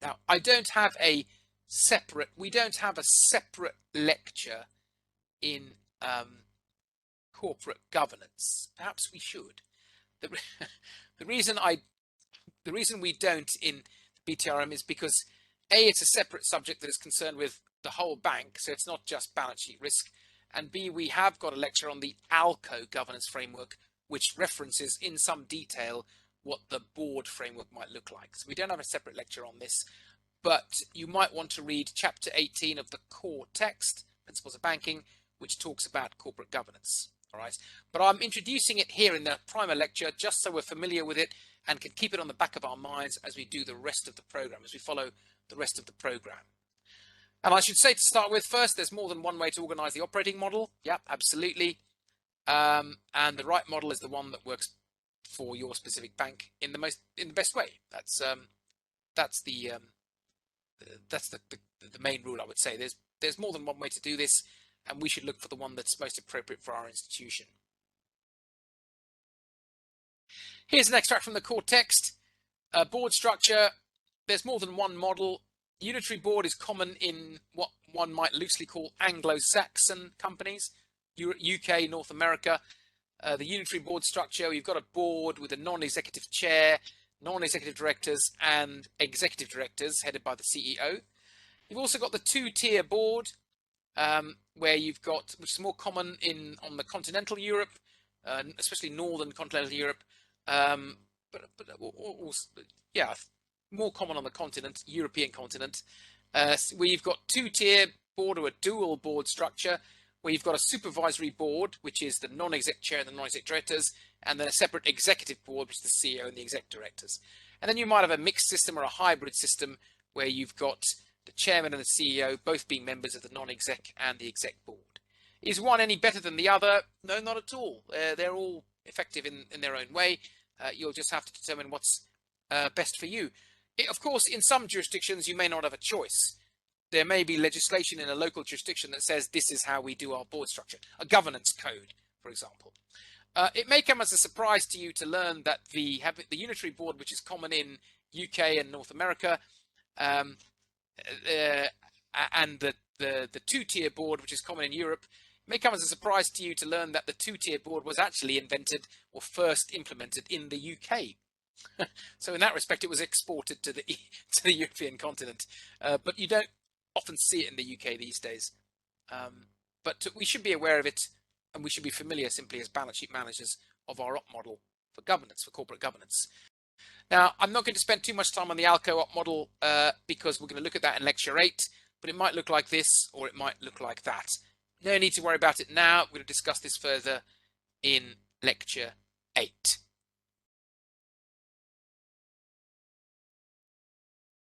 Now, we don't have a separate lecture in corporate governance. Perhaps we should. The, the reason we don't in BTRM is because A, it's a separate subject that is concerned with the whole bank, so it's not just balance sheet risk, and B, we have got a lecture on the ALCO governance framework, which references in some detail what the board framework might look like. So we don't have a separate lecture on this, but you might want to read chapter 18 of the core text, Principles of Banking, which talks about corporate governance. All right, but I'm introducing it here in the primer lecture just so we're familiar with it and can keep it on the back of our minds as we do the rest of the program, as we follow the rest of the program. And I should say, to start with, first, there's more than one way to organize the operating model. Yep, absolutely. And the right model is the one that works for your specific bank in the best way. That's the main rule, I would say. There's more than one way to do this, and we should look for the one that's most appropriate for our institution. Here's an extract from the core text. Board structure. There's more than one model. Unitary board is common in what one might loosely call Anglo-Saxon companies, UK, North America. The unitary board structure, you've got a board with a non-executive chair, non-executive directors, and executive directors headed by the CEO. You've also got the two-tier board, where you've got, which is more common on the continental Europe, especially northern continental Europe, but also, yeah, more common on the continent, European continent, where you've got two-tier board or a dual board structure, where you've got a supervisory board, which is the non-exec chair and the non-exec directors, and then a separate executive board, which is the CEO and the exec directors. And then you might have a mixed system or a hybrid system where you've got the chairman and the CEO both being members of the non-exec and the exec board. Is one any better than the other? No, not at all. They're all effective in their own way. You'll just have to determine what's best for you. Of course, in some jurisdictions, you may not have a choice. There may be legislation in a local jurisdiction that says this is how we do our board structure, a governance code, for example. It may come as a surprise to you to learn that the unitary board, which is common in UK and North America, and the two-tier board, which is common in Europe, it may come as a surprise to you to learn that the two-tier board was actually invented or first implemented in the UK. So in that respect, it was exported to the European continent, but you don't often see it in the UK these days. But we should be aware of it, and we should be familiar simply as balance sheet managers of our op model for governance, for corporate governance. Now, I'm not going to spend too much time on the ALCO op model because we're going to look at that in lecture 8, but it might look like this or it might look like that. No need to worry about it now. We're going to discuss this further in lecture 8.